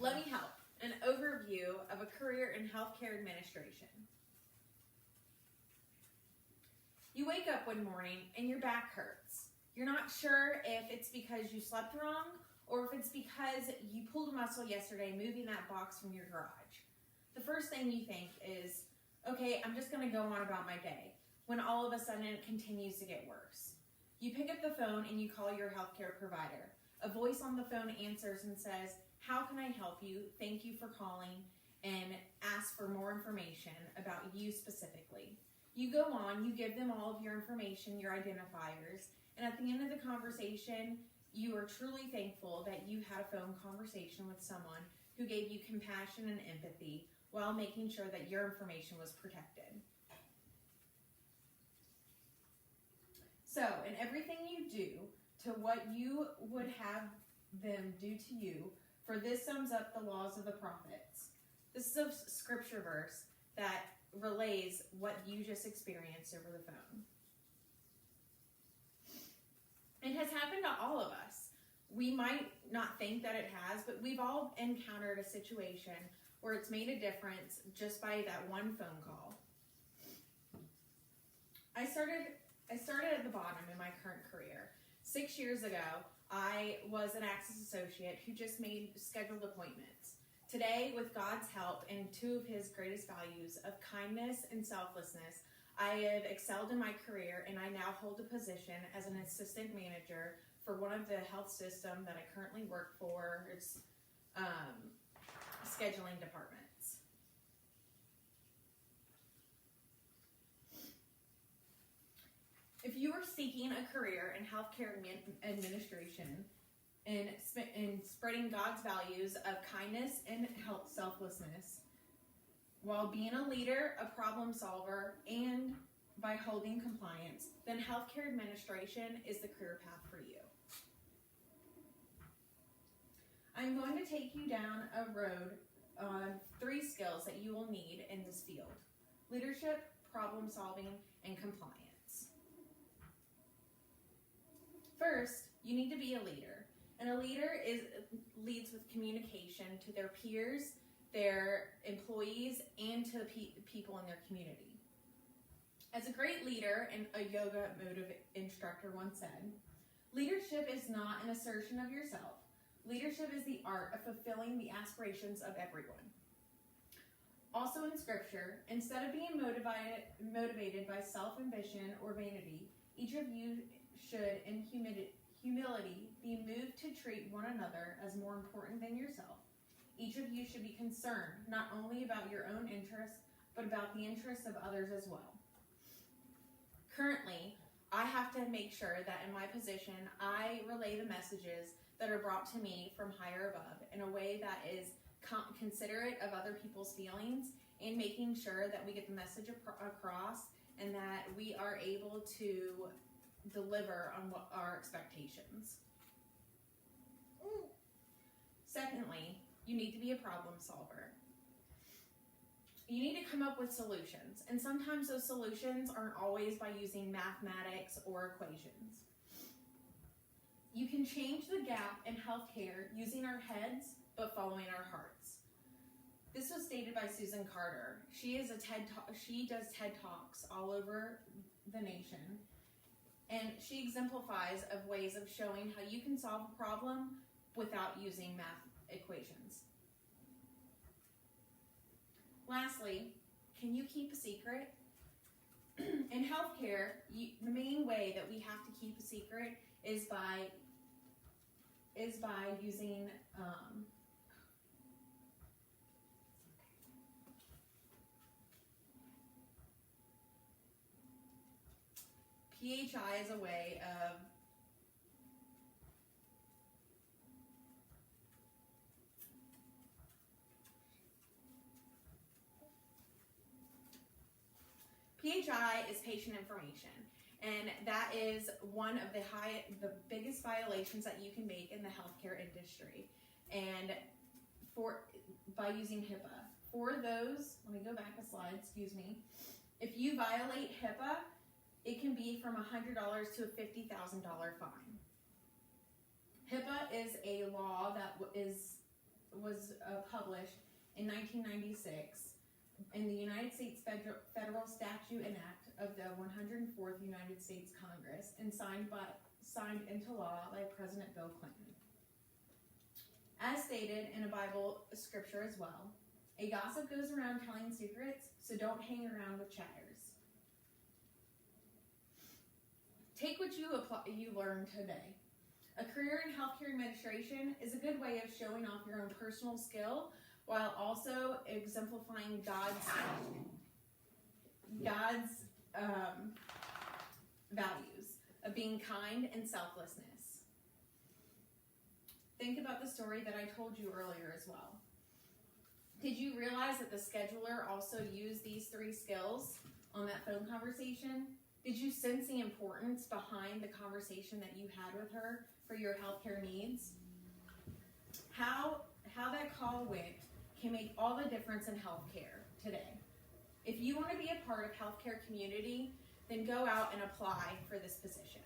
Let me help. An overview of a career in healthcare administration. You wake up one morning and your back hurts. You're not sure if it's because you slept wrong or if it's because you pulled a muscle yesterday moving that box from your garage. The first thing you think is, okay, I'm just going to go on about my day, when all of a sudden it continues to get worse. You pick up the phone and you call your healthcare provider. A voice on the phone answers and says, "How can I help you? Thank you for calling," and ask for more information about you specifically. You go on, you give them all of your information, your identifiers, and at the end of the conversation, you are truly thankful that you had a phone conversation with someone who gave you compassion and empathy while making sure that your information was protected. So, in everything you do to what you would have them do to you, for this sums up the laws of the prophets. This is a scripture verse that relays what you just experienced over the phone. It has happened to all of us. We might not think that it has, but we've all encountered a situation where it's made a difference just by that one phone call. I started at the bottom in my current career. 6 years ago, I was an Access associate who just made scheduled appointments. Today, with God's help and two of His greatest values of kindness and selflessness, I have excelled in my career and I now hold a position as an assistant manager for one of the health system that I currently work for. It's scheduling departments. If you are seeking a career in healthcare administration and spreading God's values of kindness and selflessness, while being a leader, a problem solver, and by holding compliance, then healthcare administration is the career path for you. I'm going to take you down a road on 3 skills that you will need in this field: leadership, problem solving, and compliance. First, you need to be a leader. And a leader leads with communication to their peers, their employees, and to the people in their community. As a great leader and a yoga instructor once said, leadership is not an assertion of yourself. Leadership is the art of fulfilling the aspirations of everyone. Also in Scripture, instead of being motivated by self-ambition or vanity, each of you should, in humility, be moved to treat one another as more important than yourself. Each of you should be concerned not only about your own interests, but about the interests of others as well. Currently, I have to make sure that in my position, I relay the messages that are brought to me from higher above in a way that is considerate of other people's feelings and making sure that we get the message across and that we are able to deliver on what our expectations. Secondly, you need to be a problem solver. You need to come up with solutions, and sometimes those solutions aren't always by using mathematics or equations. You can change the gap in healthcare using our heads but following our hearts. This was stated by Susan Carter. She does TED Talks all over the nation. And she exemplifies of ways of showing how you can solve a problem without using math equations. Lastly, can you keep a secret? In healthcare, the main way that we have to keep a secret is by using PHI is a way of PHI is patient information, and that is one of the biggest violations that you can make in the healthcare industry, and by using HIPAA. For those, let me go back a slide, excuse me. If you violate HIPAA, it can be from $100 to a $50,000 fine. HIPAA is a law that is published in 1996 in the United States Federal Statute and Act of the 104th United States Congress and signed into law by President Bill Clinton. As stated in a Bible scripture as well, a gossip goes around telling secrets, so don't hang around with chatters. Take what you learned today. A career in healthcare administration is a good way of showing off your own personal skill while also exemplifying God's values of being kind and selflessness. Think about the story that I told you earlier as well. Did you realize that the scheduler also used these 3 skills on that phone conversation? Did you sense the importance behind the conversation that you had with her for your healthcare needs? How that call went can make all the difference in healthcare today. If you want to be a part of healthcare community, then go out and apply for this position.